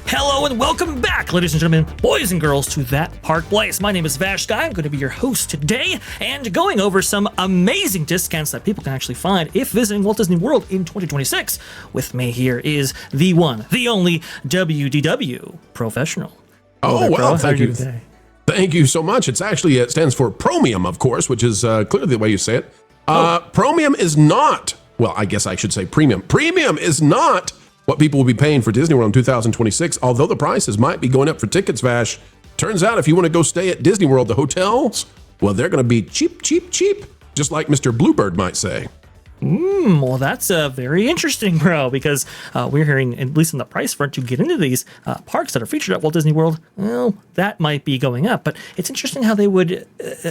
Hello and welcome back, ladies and gentlemen, boys and girls, to That Park Place. My name is Vash Guy. I'm going to be your host today and going over some amazing discounts that people can actually find if visiting Walt Disney World in 2026. With me here is the one, the only WDW professional. Oh, well, thank you. Thank you so much. It's actually, it stands for Promium, of course, which is clearly the way you say it. Promium is not, well, I guess I should say premium. Premium is not what people will be paying for Disney World in 2026, although the prices might be going up for tickets, Vash. Turns out if you want to go stay at Disney World, the hotels, well, they're going to be cheap, cheap, cheap, just like Mr. Bluebird might say. Well, that's very interesting, bro, because we're hearing, at least on the price front, to get into these parks that are featured at Walt Disney World, well, that might be going up. But it's interesting how they would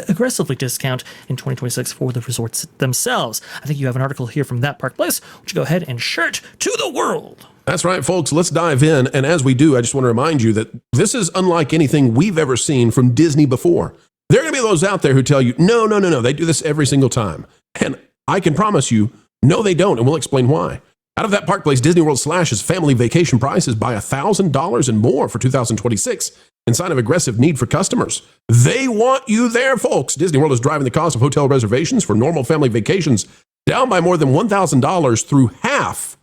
aggressively discount in 2026 for the resorts themselves. I think you have an article here from That Park Place, which go ahead and share it to the world. That's right, folks. Let's dive in. And as we do, I just want to remind you that this is unlike anything we've ever seen from Disney before. There are going to be those out there who tell you, no, they do this every single time. And I can promise you, no, they don't, and we'll explain why. Out of That Park Place, Disney World slashes family vacation prices by $1,000 and more for 2026 in sign of aggressive need for customers. They want you there, folks. Disney World is driving the cost of hotel reservations for normal family vacations down by more than $1,000 through half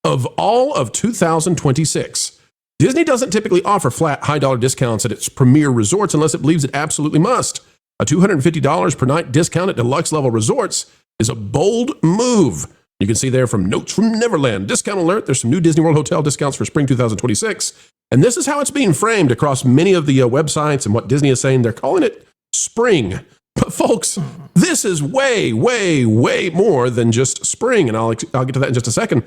of all of 2026. Disney doesn't typically offer flat, high-dollar discounts at its premier resorts unless it believes it absolutely must. A $250 per night discount at deluxe-level resorts is a bold move. You can see there from Notes from Neverland. Discount alert. There's some new Disney World hotel discounts for spring 2026. And this is how it's being framed across many of the websites and what Disney is saying. They're calling it spring. But folks, this is way, way, way more than just spring. And I'll get to that in just a second.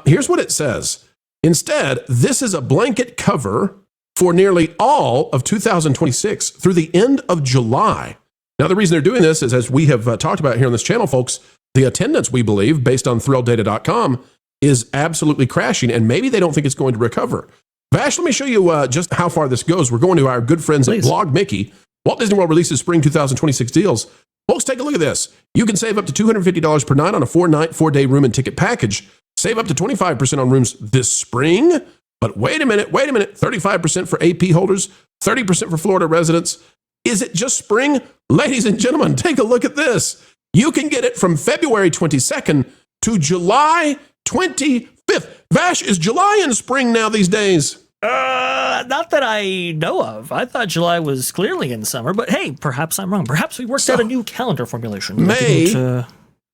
Here's what it says. Instead, this is a blanket cover for nearly all of 2026 through the end of July. Now, the reason they're doing this is, as we have talked about here on this channel, folks, the attendance, we believe, based on thrillData.com, is absolutely crashing, and maybe they don't think it's going to recover. Vash, let me show you just how far this goes. We're going to our good friends at Blog Mickey. Walt Disney World releases spring 2026 deals. Folks, take a look at this. You can save up to $250 per night on a 4-night, 4-day room and ticket package. Save up to 25% on rooms this spring. But wait a minute, 35% for AP holders, 30% for Florida residents. Is it just spring? Ladies and gentlemen, take a look at this. You can get it from February 22nd to July 25th. Vash, is July in spring now these days? Not that I know of. I thought July was clearly in summer, but hey, perhaps I'm wrong. Perhaps we worked out a new calendar formulation.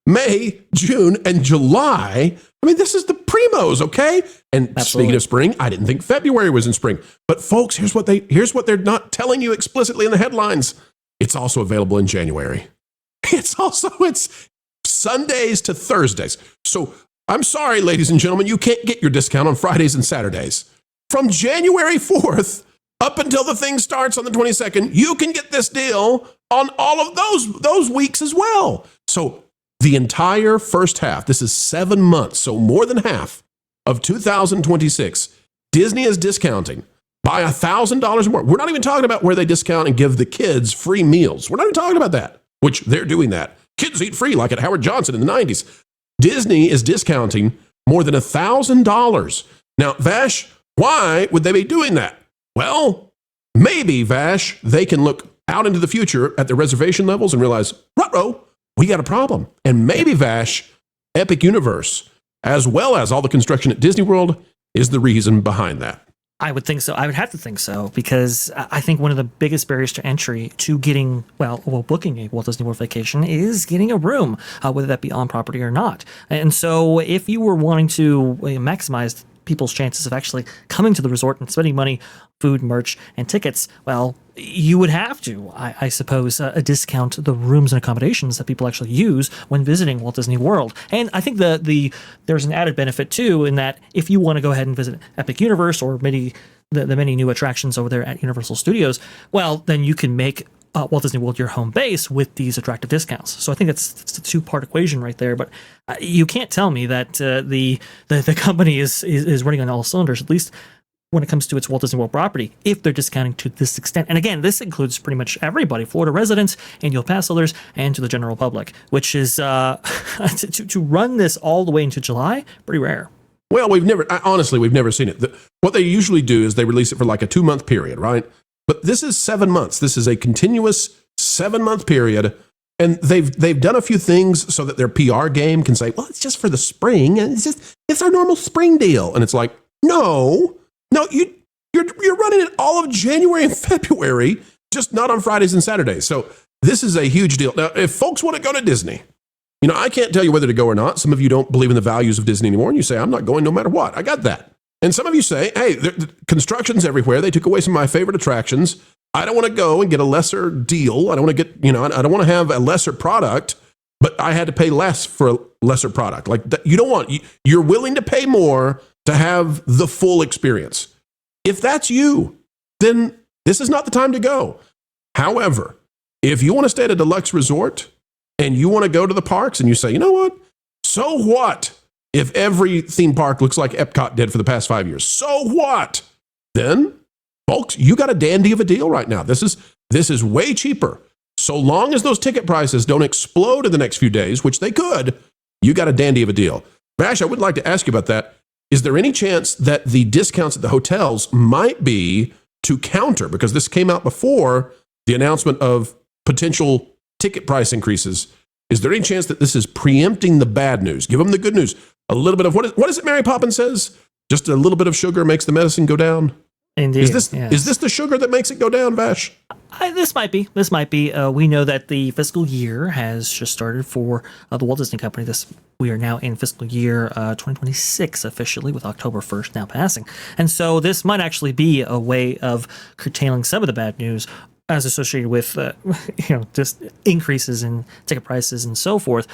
May, June, and July. I mean, this is the primos, okay? And Absolutely. Speaking of spring, I didn't think February was in spring. But folks, here's what they're not telling you explicitly in the headlines. It's also available in January. It's Sundays to Thursdays. So I'm sorry, ladies and gentlemen, you can't get your discount on Fridays and Saturdays. From January 4th up until the thing starts on the 22nd, you can get this deal on all of those weeks as well. So the entire first half, this is 7 months, so more than half of 2026, Disney is discounting by $1,000 more. We're not even talking about where they discount and give the kids free meals. We're not even talking about that, which they're doing that. Kids eat free like at Howard Johnson in the 90s. Disney is discounting more than $1,000. Now, Vash, why would they be doing that? Well, maybe, Vash, they can look out into the future at the reservation levels and realize, ruh-roh, we got a problem. And maybe, Vash, Epic Universe, as well as all the construction at Disney World, is the reason behind that. I would think so. I would have to think so, because I think one of the biggest barriers to entry to getting, booking a Walt Disney World vacation is getting a room, whether that be on property or not. And so if you were wanting to maximize people's chances of actually coming to the resort and spending money, food, merch, and tickets, well, you would have to, I suppose, discount the rooms and accommodations that people actually use when visiting Walt Disney World. And I think there's an added benefit, too, in that if you want to go ahead and visit Epic Universe or maybe the many new attractions over there at Universal Studios, well, then you can make Walt Disney World your home base with these attractive discounts. So I think that's a two-part equation right there. But you can't tell me that the company is running on all cylinders, at least when it comes to its Walt Disney World property, if they're discounting to this extent. And again, this includes pretty much everybody, Florida residents, annual pass holders, and to the general public, which is, to run this all the way into July, pretty rare. Well, honestly, we've never seen it. What they usually do is they release it for like a 2-month period, right? But this is 7 months. This is a continuous 7-month period. And they've done a few things so that their PR game can say, well, it's just for the spring. And it's our normal spring deal. And it's like, no, you're running it all of January and February, just not on Fridays and Saturdays. So this is a huge deal. Now, if folks want to go to Disney, I can't tell you whether to go or not. Some of you don't believe in the values of Disney anymore, and you say, I'm not going no matter what. I got that. And some of you say, hey, construction's everywhere. They took away some of my favorite attractions. I don't want to go and get a lesser deal. I don't want to get, I don't want to have a lesser product, but I had to pay less for a lesser product. Like that, you're willing to pay more to have the full experience. If that's you, then this is not the time to go. However, if you want to stay at a deluxe resort and you want to go to the parks and you say, you know what? So what if every theme park looks like Epcot did for the past 5 years? So what? Then, folks, you got a dandy of a deal right now. This is way cheaper. So long as those ticket prices don't explode in the next few days, which they could, you got a dandy of a deal. Bash, I would like to ask you about that. Is there any chance that the discounts at the hotels might be to counter, because this came out before the announcement of potential ticket price increases? Is there any chance that this is preempting the bad news? Give them the good news. A little bit of, what is it Mary Poppins says? Just a little bit of sugar makes the medicine go down. Indeed. Is this the sugar that makes it go down, Vash? This might be. We know that the fiscal year has just started for the Walt Disney Company. We are now in fiscal year 2026 officially, with October 1st now passing. And so this might actually be a way of curtailing some of the bad news as associated with, just increases in ticket prices and so forth.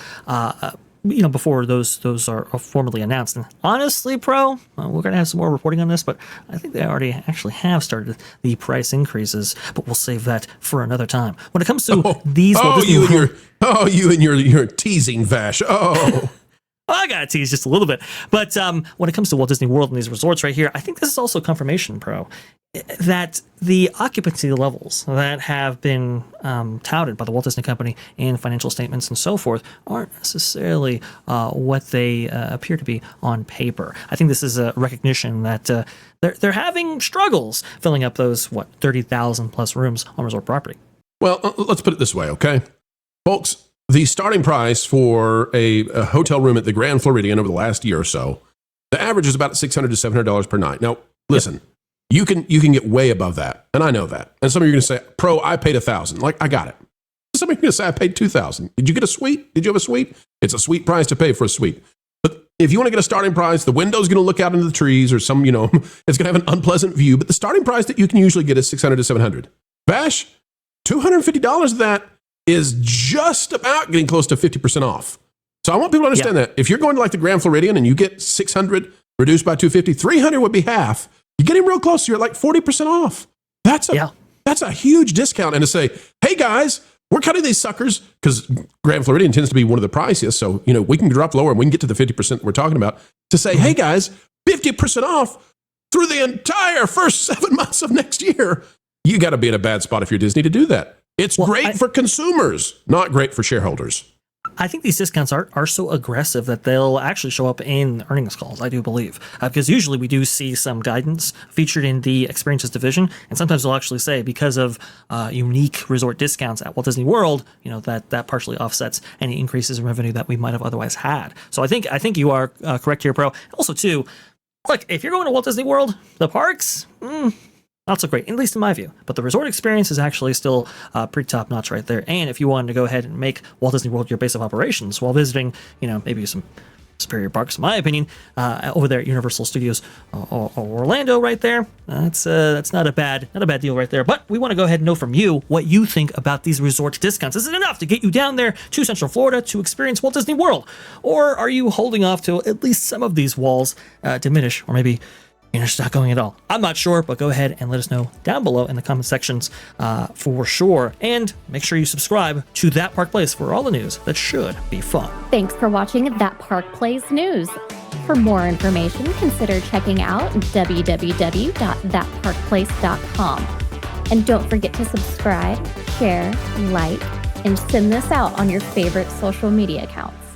Before those are formally announced. And honestly, we're going to have some more reporting on this, but I think they already actually have started the price increases, but we'll save that for another time. When it comes to you and your teasing, Vash. I got to tease just a little bit. But when it comes to Walt Disney World and these resorts right here, I think this is also confirmation, that the occupancy levels that have been touted by the Walt Disney Company in financial statements and so forth aren't necessarily what they appear to be on paper. I think this is a recognition that they're having struggles filling up those 30,000 plus rooms on resort property. Well, let's put it this way, okay, folks. The starting price for a hotel room at the Grand Floridian over the last year or so, the average is about $600 to $700 per night. Now, listen, you can get way above that, and I know that. And some of you are going to say, Pro, I paid $1,000. Like, I got it. Some of you are going to say, I paid $2,000. Did you get a suite? Did you have a suite? It's a sweet price to pay for a suite. But if you want to get a starting price, the window's going to look out into the trees, or it's going to have an unpleasant view. But the starting price that you can usually get is $600 to $700. Bash, $250 of that is just about getting close to 50% off. So I want people to understand that. If you're going to like the Grand Floridian and you get $600 reduced by $250, $300 would be half. You're getting real close. You're like 40% off. That's a huge discount. And to say, hey guys, we're cutting these suckers, because Grand Floridian tends to be one of the priciest. So, we can drop lower and we can get to the 50% that we're talking about, to say, hey guys, 50% off through the entire first 7 months of next year. You got to be in a bad spot if you're Disney to do that. It's great for consumers, not great for shareholders. I think these discounts are so aggressive that they'll actually show up in earnings calls, I do believe. Because usually we do see some guidance featured in the experiences division, and sometimes they'll actually say, because of unique resort discounts at Walt Disney World, that partially offsets any increases in revenue that we might have otherwise had. So I think you are correct here, Pro. Also, too, look, if you're going to Walt Disney World, the parks, not so great, at least in my view. But the resort experience is actually still pretty top notch right there. And if you wanted to go ahead and make Walt Disney World your base of operations while visiting, maybe some superior parks, in my opinion, over there at Universal Studios or Orlando right there, that's not a bad deal right there. But we want to go ahead and know from you what you think about these resort discounts. Is it enough to get you down there to Central Florida to experience Walt Disney World? Or are you holding off till at least some of these walls diminish, or maybe you're just not going at all? I'm not sure, but go ahead and let us know down below in the comment sections for sure. And make sure you subscribe to That Park Place for all the news that should be fun. Thanks for watching That Park Place News. For more information, consider checking out www.thatparkplace.com. And don't forget to subscribe, share, like, and send this out on your favorite social media accounts.